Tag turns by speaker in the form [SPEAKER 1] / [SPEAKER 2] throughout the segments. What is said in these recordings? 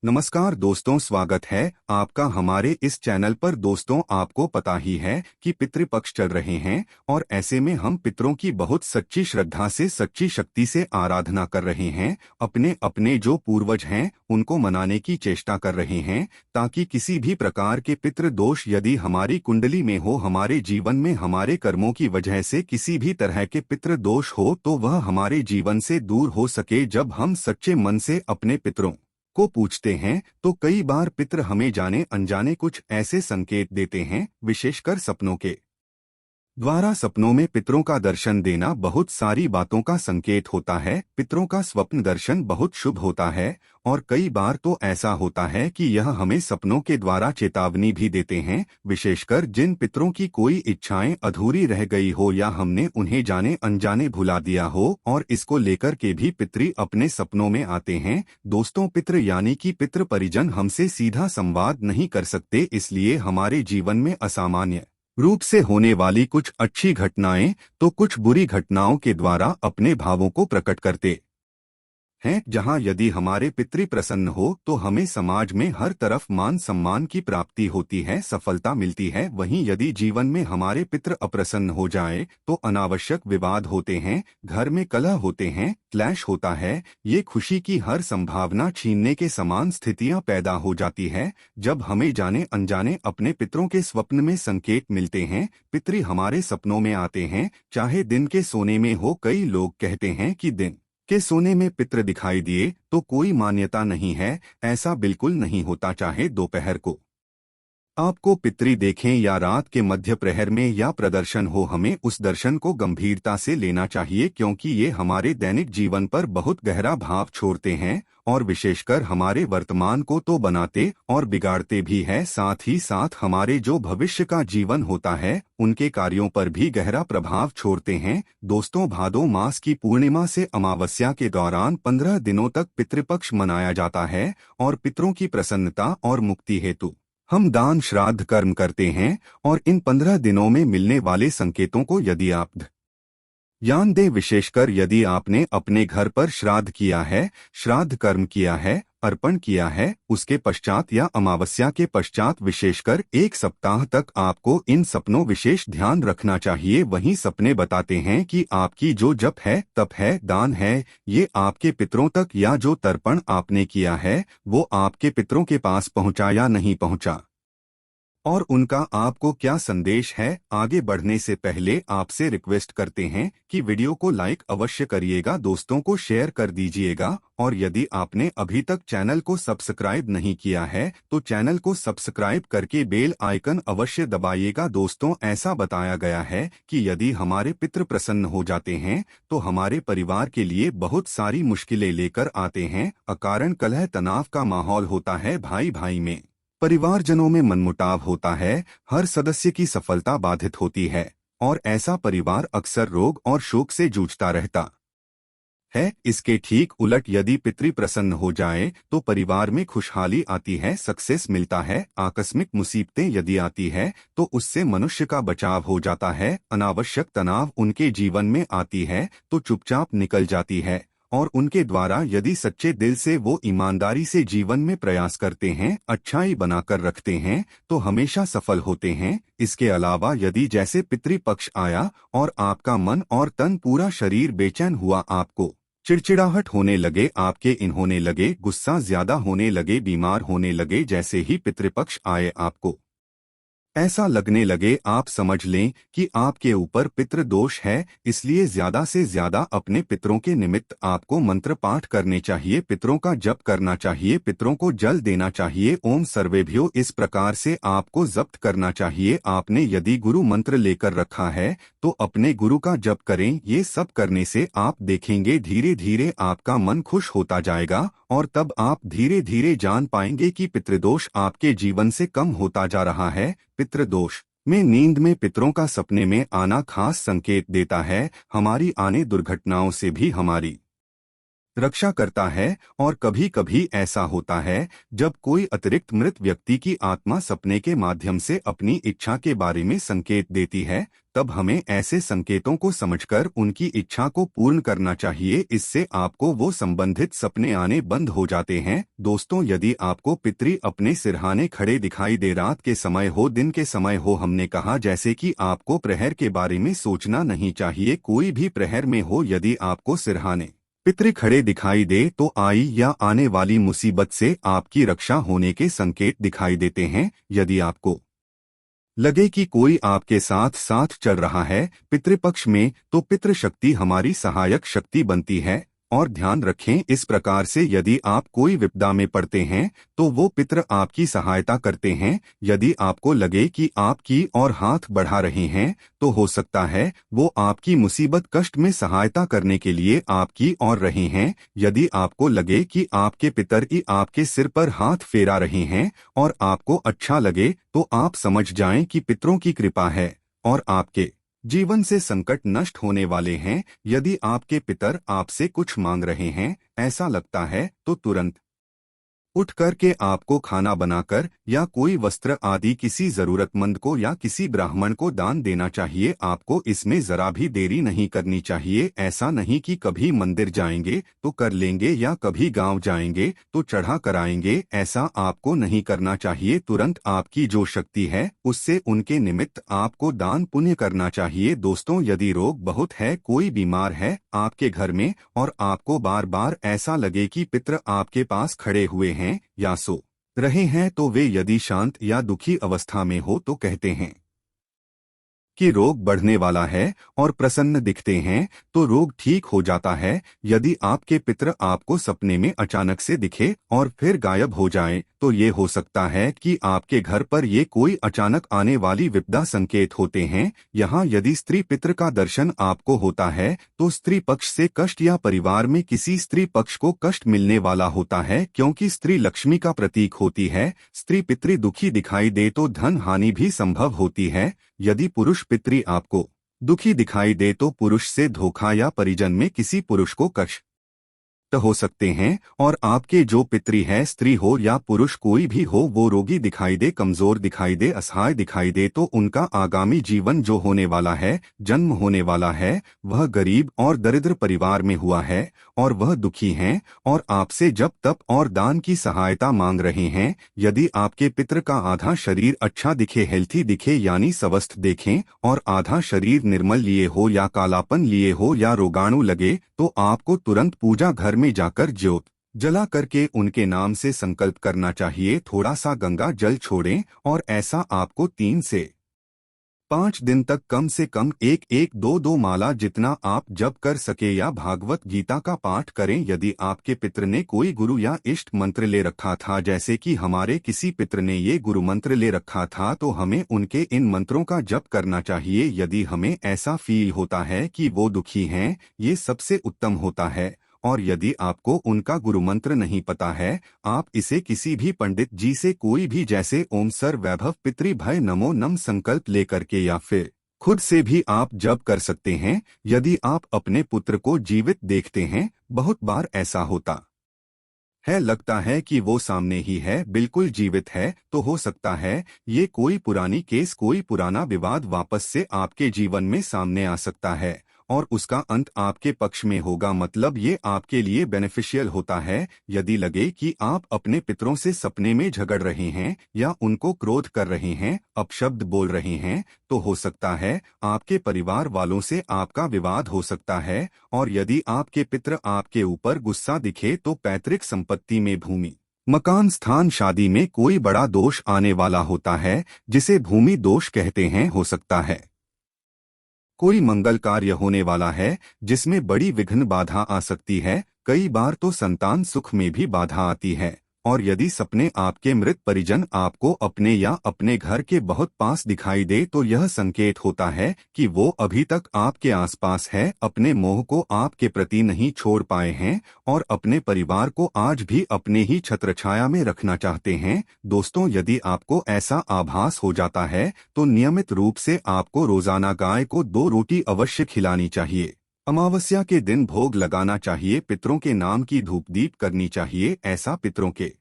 [SPEAKER 1] नमस्कार दोस्तों, स्वागत है आपका हमारे इस चैनल पर। दोस्तों, आपको पता ही है कि पितृपक्ष चल रहे हैं और ऐसे में हम पितरों की बहुत सच्ची श्रद्धा से, सच्ची शक्ति से आराधना कर रहे हैं। अपने अपने जो पूर्वज हैं उनको मनाने की चेष्टा कर रहे हैं, ताकि किसी भी प्रकार के पितृ दोष यदि हमारी कुंडली में हो, हमारे जीवन में हमारे कर्मों की वजह से किसी भी तरह के पितृ दोष हो, तो वह हमारे जीवन से दूर हो सके। जब हम सच्चे मन से अपने पितरों को पूछते हैं तो कई बार पितृ हमें जाने अनजाने कुछ ऐसे संकेत देते हैं, विशेषकर सपनों के द्वारा। सपनों में पितरों का दर्शन देना बहुत सारी बातों का संकेत होता है। पितरों का स्वप्न दर्शन बहुत शुभ होता है और कई बार तो ऐसा होता है कि यह हमें सपनों के द्वारा चेतावनी भी देते हैं, विशेषकर जिन पितरों की कोई इच्छाएं अधूरी रह गई हो या हमने उन्हें जाने अनजाने भुला दिया हो, और इसको लेकर के भी पितृ अपने सपनों में आते हैं। दोस्तों, पितृ यानी कि पितृ परिजन हमसे सीधा संवाद नहीं कर सकते, इसलिए हमारे जीवन में असामान्य रूप से होने वाली कुछ अच्छी घटनाएं तो कुछ बुरी घटनाओं के द्वारा अपने भावों को प्रकट करते हैं। जहां यदि हमारे पितृ प्रसन्न हो तो हमें समाज में हर तरफ मान सम्मान की प्राप्ति होती है, सफलता मिलती है। वहीं यदि जीवन में हमारे पितृ अप्रसन्न हो जाए तो अनावश्यक विवाद होते हैं, घर में कलह होते हैं, क्लैश होता है। ये खुशी की हर संभावना छीनने के समान स्थितियां पैदा हो जाती है। जब हमें जाने अनजाने अपने पितरों के स्वप्न में संकेत मिलते हैं, पितृ हमारे सपनों में आते हैं, चाहे दिन के सोने में हो। कई लोग कहते हैं कि दिन के सोने में पितृ दिखाई दिए तो कोई मान्यता नहीं है, ऐसा बिल्कुल नहीं होता। चाहे दोपहर को आपको पितृ देखें या रात के मध्य प्रहर में या प्रदर्शन हो, हमें उस दर्शन को गंभीरता से लेना चाहिए, क्योंकि ये हमारे दैनिक जीवन पर बहुत गहरा भाव छोड़ते हैं और विशेषकर हमारे वर्तमान को तो बनाते और बिगाड़ते भी है, साथ ही साथ हमारे जो भविष्य का जीवन होता है उनके कार्यों पर भी गहरा प्रभाव छोड़ते हैं। दोस्तों, भादो मास की पूर्णिमा से अमावस्या के दौरान 15 दिनों तक पितृपक्ष मनाया जाता है और पितरों की प्रसन्नता और मुक्ति हेतु हम दान श्राद्ध कर्म करते हैं। और इन 15 दिनों में मिलने वाले संकेतों को यदि आप ध्यान दें, विशेषकर यदि आपने अपने घर पर श्राद्ध किया है, श्राद्ध कर्म किया है, अर्पण किया है, उसके पश्चात या अमावस्या के पश्चात विशेषकर 1 सप्ताह तक आपको इन सपनों विशेष ध्यान रखना चाहिए। वहीं सपने बताते हैं कि आपकी जो जप है, तप है, दान है, ये आपके पितरों तक या जो तर्पण आपने किया है वो आपके पितरों के पास पहुंचा या नहीं पहुंचा, और उनका आपको क्या संदेश है। आगे बढ़ने से पहले आपसे रिक्वेस्ट करते हैं कि वीडियो को लाइक अवश्य करिएगा, दोस्तों को शेयर कर दीजिएगा, और यदि आपने अभी तक चैनल को सब्सक्राइब नहीं किया है तो चैनल को सब्सक्राइब करके बेल आइकन अवश्य दबाइएगा। दोस्तों, ऐसा बताया गया है कि यदि हमारे पितृ प्रसन्न हो जाते हैं तो हमारे परिवार के लिए बहुत सारी मुश्किलें लेकर आते हैं। अकारण कलह तनाव का माहौल होता है, भाई भाई में, परिवारजनों में मनमुटाव होता है, हर सदस्य की सफलता बाधित होती है और ऐसा परिवार अक्सर रोग और शोक से जूझता रहता है। इसके ठीक उलट यदि पितृ प्रसन्न हो जाए तो परिवार में खुशहाली आती है, सक्सेस मिलता है। आकस्मिक मुसीबतें यदि आती है तो उससे मनुष्य का बचाव हो जाता है। अनावश्यक तनाव उनके जीवन में आती है तो चुपचाप निकल जाती है, और उनके द्वारा यदि सच्चे दिल से वो ईमानदारी से जीवन में प्रयास करते हैं, अच्छाई बनाकर रखते हैं, तो हमेशा सफल होते हैं। इसके अलावा यदि जैसे पितृपक्ष आया और आपका मन और तन पूरा शरीर बेचैन हुआ, आपको चिड़चिड़ाहट होने लगे, आपके इन होने लगे, गुस्सा ज्यादा होने लगे, बीमार होने लगे, जैसे ही पितृपक्ष आए आपको ऐसा लगने लगे, आप समझ लें कि आपके ऊपर पितृ दोष है। इसलिए ज्यादा से ज्यादा अपने पितरों के निमित्त आपको मंत्र पाठ करने चाहिए, पितरों का जप करना चाहिए, पितरों को जल देना चाहिए। ओम सर्वेभ्यो इस प्रकार से आपको जप्त करना चाहिए। आपने यदि गुरु मंत्र लेकर रखा है तो अपने गुरु का जप करें। ये सब करने से आप देखेंगे धीरे धीरे आपका मन खुश होता जाएगा, और तब आप धीरे धीरे जान पाएंगे कि पितृदोष आपके जीवन से कम होता जा रहा है। पितृदोष में नींद में पितरों का सपने में आना खास संकेत देता है। हमारी आने दुर्घटनाओं से भी हमारी रक्षा करता है। और कभी कभी ऐसा होता है जब कोई अतिरिक्त मृत व्यक्ति की आत्मा सपने के माध्यम से अपनी इच्छा के बारे में संकेत देती है, तब हमें ऐसे संकेतों को समझकर उनकी इच्छा को पूर्ण करना चाहिए। इससे आपको वो संबंधित सपने आने बंद हो जाते हैं। दोस्तों, यदि आपको पितरी अपने सिरहाने खड़े दिखाई दे, रात के समय हो दिन के समय हो, हमने कहा जैसे कि आपको प्रहर के बारे में सोचना नहीं चाहिए। कोई भी प्रहर में हो, यदि आपको सिरहाने पितृ खड़े दिखाई दे तो आई या आने वाली मुसीबत से आपकी रक्षा होने के संकेत दिखाई देते हैं। यदि आपको लगे कि कोई आपके साथ साथ चल रहा है पितृपक्ष में, तो पितृशक्ति हमारी सहायक शक्ति बनती है। और ध्यान रखें, इस प्रकार से यदि आप कोई विपदा में पड़ते हैं तो वो पितृ आपकी सहायता करते हैं। यदि आपको लगे कि आपकी और हाथ बढ़ा रहे हैं तो हो सकता है वो आपकी मुसीबत कष्ट में सहायता करने के लिए आपकी और रहे हैं। यदि आपको लगे कि आपके पितर ही आपके सिर पर हाथ फेरा रहे हैं और आपको अच्छा लगे, तो आप समझ जाएं कि पितरों की कृपा है और आपके जीवन से संकट नष्ट होने वाले हैं। यदि आपके पितर आपसे कुछ मांग रहे हैं, ऐसा लगता है, तो तुरंत उठ करके आपको खाना बनाकर या कोई वस्त्र आदि किसी जरूरतमंद को या किसी ब्राह्मण को दान देना चाहिए। आपको इसमें जरा भी देरी नहीं करनी चाहिए। ऐसा नहीं कि कभी मंदिर जाएंगे तो कर लेंगे या कभी गांव जाएंगे तो चढ़ा कराएंगे, ऐसा आपको नहीं करना चाहिए। तुरंत आपकी जो शक्ति है उससे उनके निमित्त आपको दान पुण्य करना चाहिए। दोस्तों, यदि रोग बहुत है, कोई बीमार है आपके घर में और आपको बार बार ऐसा लगे कि पितृ आपके पास खड़े हुए हैं या सो रहे हैं, तो वे यदि शांत या दुखी अवस्था में हो तो कहते हैं कि रोग बढ़ने वाला है और प्रसन्न दिखते हैं, तो रोग ठीक हो जाता है। यदि आपके पितृ आपको सपने में अचानक से दिखे और फिर गायब हो जाएं, तो ये हो सकता है कि आपके घर पर ये कोई अचानक आने वाली विपदा संकेत होते हैं। यहाँ यदि स्त्री पितृ का दर्शन आपको होता है तो स्त्री पक्ष से कष्ट या परिवार में किसी स्त्री पक्ष को कष्ट मिलने वाला होता है, क्योंकि स्त्री लक्ष्मी का प्रतीक होती है। स्त्री पितृ दुखी दिखाई दे तो धन हानि भी संभव होती है। यदि पुरुष पितृ आपको दुखी दिखाई दे तो पुरुष से धोखा या परिजन में किसी पुरुष को कष्ट हो सकते हैं। और आपके जो पितृ है, स्त्री हो या पुरुष कोई भी हो, वो रोगी दिखाई दे, कमजोर दिखाई दे, असहाय दिखाई दे, तो उनका आगामी जीवन जो होने वाला है, जन्म होने वाला है, वह गरीब और दरिद्र परिवार में हुआ है और वह दुखी हैं और आपसे जप तप और दान की सहायता मांग रहे हैं। यदि आपके पितृ का आधा शरीर अच्छा दिखे, हेल्थी दिखे यानी स्वस्थ देखें, और आधा शरीर निर्मल लिए हो या कालापन लिए हो या रोगाणु लगे, तो आपको तुरंत पूजा घर में जाकर ज्योत जला करके उनके नाम से संकल्प करना चाहिए। थोड़ा सा गंगा जल छोड़ें और ऐसा आपको 3 से 5 दिन तक कम से कम एक एक दो दो माला जितना आप जप कर सके या भागवत गीता का पाठ करें। यदि आपके पितृ ने कोई गुरु या इष्ट मंत्र ले रखा था, जैसे कि हमारे किसी पितृ ने ये गुरु मंत्र ले रखा था, तो हमें उनके इन मंत्रों का जप करना चाहिए। यदि हमें ऐसा फील होता है कि वो दुखी हैं, ये सबसे उत्तम होता है। और यदि आपको उनका गुरु मंत्र नहीं पता है, आप इसे किसी भी पंडित जी से कोई भी, जैसे ओम सर वैभव पितृ भय नमो नम संकल्प लेकर के या फिर खुद से भी आप जप कर सकते हैं। यदि आप अपने पुत्र को जीवित देखते हैं, बहुत बार ऐसा होता है, लगता है कि वो सामने ही है, बिल्कुल जीवित है, तो हो सकता है ये कोई पुरानी केस, कोई पुराना विवाद वापस से आपके जीवन में सामने आ सकता है और उसका अंत आपके पक्ष में होगा। मतलब ये आपके लिए बेनिफिशियल होता है। यदि लगे कि आप अपने पितरों से सपने में झगड़ रहे हैं या उनको क्रोध कर रहे हैं, अपशब्द बोल रहे हैं, तो हो सकता है आपके परिवार वालों से आपका विवाद हो सकता है। और यदि आपके पितर आपके ऊपर गुस्सा दिखे तो पैतृक संपत्ति में भूमि, मकान, स्थान, शादी में कोई बड़ा दोष आने वाला होता है, जिसे भूमि दोष कहते हैं। हो सकता है कोई मंगल कार्य होने वाला है जिसमें बड़ी विघ्न बाधा आ सकती है। कई बार तो संतान सुख में भी बाधा आती है। और यदि सपने आपके मृत परिजन आपको अपने या अपने घर के बहुत पास दिखाई दे, तो यह संकेत होता है कि वो अभी तक आपके आसपास है, अपने मोह को आपके प्रति नहीं छोड़ पाए हैं और अपने परिवार को आज भी अपने ही छत्रछाया में रखना चाहते हैं। दोस्तों, यदि आपको ऐसा आभास हो जाता है तो नियमित रूप से आपको रोजाना गाय को 2 रोटी अवश्य खिलानी चाहिए। अमावस्या के दिन भोग लगाना चाहिए, पितरों के नाम की धूप दीप करनी चाहिए। ऐसा पितरों के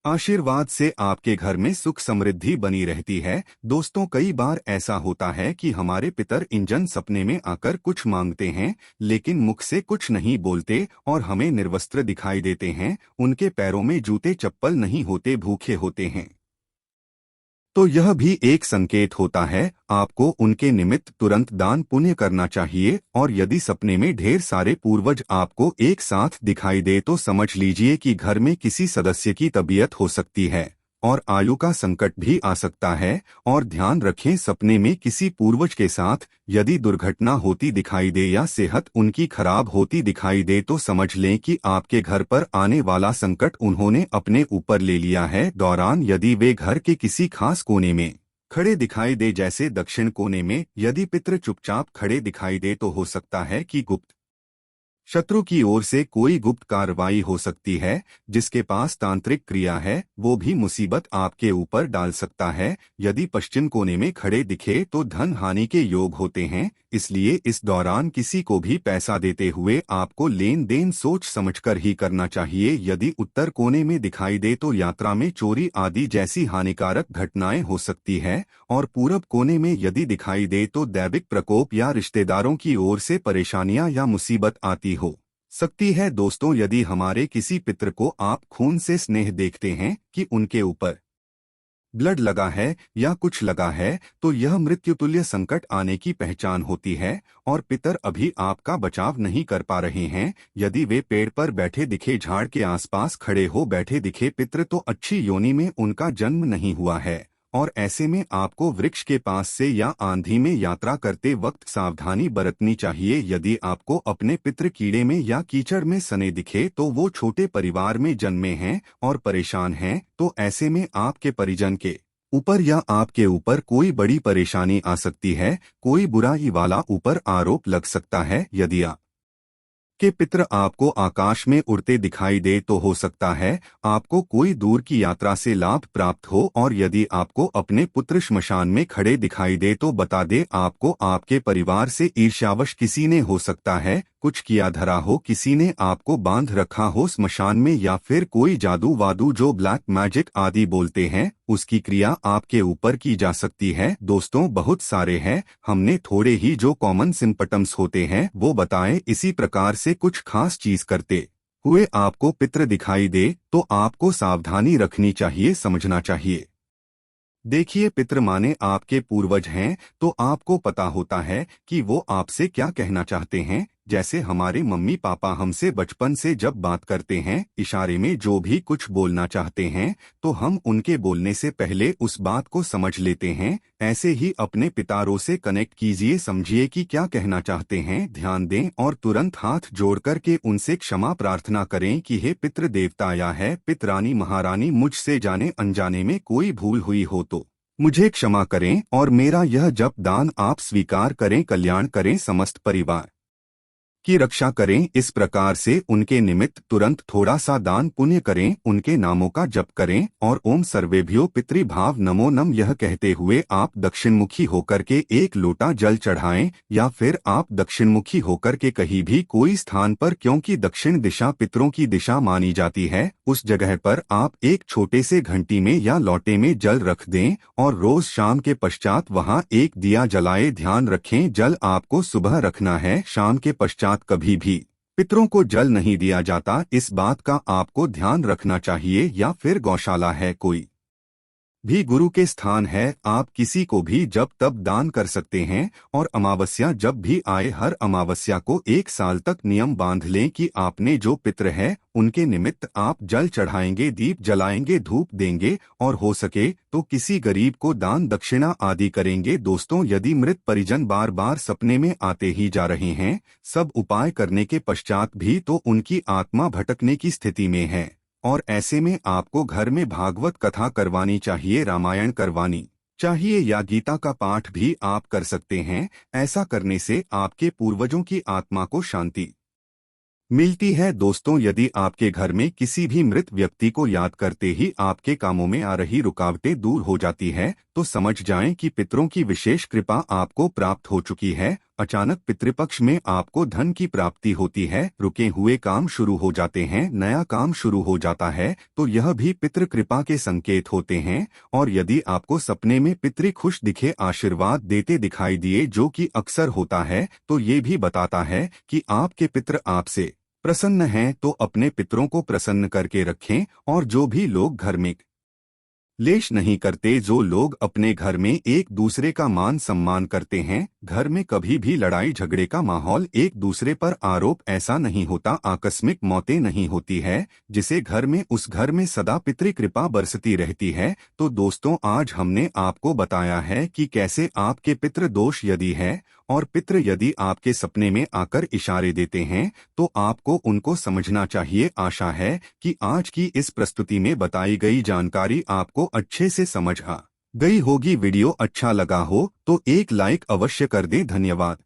[SPEAKER 1] आशीर्वाद से आपके घर में सुख समृद्धि बनी रहती है। दोस्तों, कई बार ऐसा होता है कि हमारे पितर इंजन सपने में आकर कुछ मांगते हैं, लेकिन मुख से कुछ नहीं बोलते और हमें निर्वस्त्र दिखाई देते हैं। उनके पैरों में जूते चप्पल नहीं होते, भूखे होते हैं। तो यह भी एक संकेत होता है। आपको उनके निमित्त तुरंत दान पुण्य करना चाहिए। और यदि सपने में ढेर सारे पूर्वज आपको एक साथ दिखाई दे तो समझ लीजिए कि घर में किसी सदस्य की तबीयत हो सकती है और आयु का संकट भी आ सकता है। और ध्यान रखें, सपने में किसी पूर्वज के साथ यदि दुर्घटना होती दिखाई दे या सेहत उनकी खराब होती दिखाई दे तो समझ लें कि आपके घर पर आने वाला संकट उन्होंने अपने ऊपर ले लिया है। दौरान यदि वे घर के किसी खास कोने में खड़े दिखाई दे, जैसे दक्षिण कोने में, यदि पितृ चुपचाप खड़े दिखाई दे तो हो सकता है कि गुप्त शत्रु की ओर से कोई गुप्त कार्रवाई हो सकती है। जिसके पास तांत्रिक क्रिया है वो भी मुसीबत आपके ऊपर डाल सकता है। यदि पश्चिम कोने में खड़े दिखे तो धन हानि के योग होते हैं। इसलिए इस दौरान किसी को भी पैसा देते हुए आपको लेन देन सोच समझकर ही करना चाहिए। यदि उत्तर कोने में दिखाई दे तो यात्रा में चोरी आदि जैसी हानिकारक घटनाएं हो सकती है। और पूरब कोने में यदि दिखाई दे तो दैविक प्रकोप या रिश्तेदारों की ओर से परेशानियां या मुसीबत आती हो सकती है। दोस्तों, यदि हमारे किसी पितृ को आप खून से स्नेह देखते हैं कि उनके ऊपर ब्लड लगा है या कुछ लगा है तो यह मृत्युतुल्य संकट आने की पहचान होती है और पितर अभी आपका बचाव नहीं कर पा रहे हैं। यदि वे पेड़ पर बैठे दिखे, झाड़ के आसपास खड़े हो बैठे दिखे पितर तो अच्छी योनि में उनका जन्म नहीं हुआ है। और ऐसे में आपको वृक्ष के पास से या आंधी में यात्रा करते वक्त सावधानी बरतनी चाहिए। यदि आपको अपने पितृ कीड़े में या कीचड़ में सने दिखे तो वो छोटे परिवार में जन्मे हैं और परेशान हैं। तो ऐसे में आपके परिजन के ऊपर या आपके ऊपर कोई बड़ी परेशानी आ सकती है, कोई बुराई वाला ऊपर आरोप लग सकता है। यदि आप के पितृ आपको आकाश में उड़ते दिखाई दे तो हो सकता है आपको कोई दूर की यात्रा से लाभ प्राप्त हो। और यदि आपको अपने पुत्र श्मशान में खड़े दिखाई दे तो बता दे आपको आपके परिवार से ईर्ष्यावश किसी ने हो सकता है कुछ किया धरा हो, किसी ने आपको बांध रखा हो श्मशान में, या फिर कोई जादू वादू जो ब्लैक मैजिक आदि बोलते हैं उसकी क्रिया आपके ऊपर की जा सकती है। दोस्तों, बहुत सारे हैं, हमने थोड़े ही जो कॉमन सिम्पटम्स होते हैं वो बताए। इसी प्रकार से कुछ खास चीज करते हुए आपको पितृ दिखाई दे तो आपको सावधानी रखनी चाहिए, समझना चाहिए। देखिए, पितृ माने आपके पूर्वज हैं तो आपको पता होता है कि वो आपसे क्या कहना चाहते हैं। जैसे हमारे मम्मी पापा हमसे बचपन से जब बात करते हैं, इशारे में जो भी कुछ बोलना चाहते हैं तो हम उनके बोलने से पहले उस बात को समझ लेते हैं। ऐसे ही अपने पितारों से कनेक्ट कीजिए, समझिए कि क्या कहना चाहते हैं, ध्यान दें और तुरंत हाथ जोड़ करके उनसे क्षमा प्रार्थना करें कि हे पितृ देवता या है पितरानी महारानी, मुझसे जाने अनजाने में कोई भूल हुई हो तो मुझे क्षमा करें और मेरा यह जप दान आप स्वीकार करें। कल्याण करें, समस्त परिवार की रक्षा करें। इस प्रकार से उनके निमित्त तुरंत थोड़ा सा दान पुण्य करें, उनके नामों का जप करें और ओम सर्वेभ्यो पितृभाव नमो नम यह कहते हुए आप दक्षिणमुखी होकर के एक लोटा जल चढ़ाएं, या फिर आप दक्षिणमुखी होकर के कहीं भी कोई स्थान पर, क्योंकि दक्षिण दिशा पितरों की दिशा मानी जाती है, उस जगह पर आप एक छोटे से घंटी में या लोटे में जल रख दें और रोज शाम के पश्चात वहां एक दिया जलाए। ध्यान रखें, जल आपको सुबह रखना है, शाम के पश्चात कभी भी पितरों को जल नहीं दिया जाता। इस बात का आपको ध्यान रखना चाहिए। या फिर गौशाला है, कोई भी गुरु के स्थान है, आप किसी को भी जब तब दान कर सकते हैं। और अमावस्या जब भी आए, हर अमावस्या को एक साल तक नियम बांध लें कि आपने जो पितृ है उनके निमित्त आप जल चढ़ाएंगे, दीप जलाएंगे, धूप देंगे और हो सके तो किसी गरीब को दान दक्षिणा आदि करेंगे। दोस्तों, यदि मृत परिजन बार बार सपने में आते ही जा रहे हैं, सब उपाय करने के पश्चात भी तो उनकी आत्मा भटकने की स्थिति में है और ऐसे में आपको घर में भागवत कथा करवानी चाहिए, रामायण करवानी चाहिए या गीता का पाठ भी आप कर सकते हैं। ऐसा करने से आपके पूर्वजों की आत्मा को शांति मिलती है। दोस्तों, यदि आपके घर में किसी भी मृत व्यक्ति को याद करते ही आपके कामों में आ रही रुकावटें दूर हो जाती है तो समझ जाएं कि पितरों की विशेष कृपा आपको प्राप्त हो चुकी है अचानक पितृपक्ष में आपको धन की प्राप्ति होती है, रुके हुए काम शुरू हो जाते हैं, नया काम शुरू हो जाता है, तो यह भी पितृ कृपा के संकेत होते हैं। और यदि आपको सपने में पितृ खुश दिखे, आशीर्वाद देते दिखाई दिए, जो कि अक्सर होता है, तो ये भी बताता है कि आपके पितृ आपसे प्रसन्न हैं। तो अपने पितरों को प्रसन्न करके रखें। और जो भी लोग घर में लेश नहीं करते, जो लोग अपने घर में एक दूसरे का मान सम्मान करते हैं, घर में कभी भी लड़ाई झगड़े का माहौल, एक दूसरे पर आरोप ऐसा नहीं होता, आकस्मिक मौतें नहीं होती है, जिसे घर में उस घर में सदा पितृ कृपा बरसती रहती है। तो दोस्तों, आज हमने आपको बताया है कि कैसे आपके पितृ दोष यदि है और पितृ यदि आपके सपने में आकर इशारे देते हैं, तो आपको उनको समझना चाहिए। आशा है कि आज की इस प्रस्तुति में बताई गई जानकारी आपको अच्छे से समझ आ गई होगी। वीडियो अच्छा लगा हो तो एक लाइक अवश्य कर दें। धन्यवाद।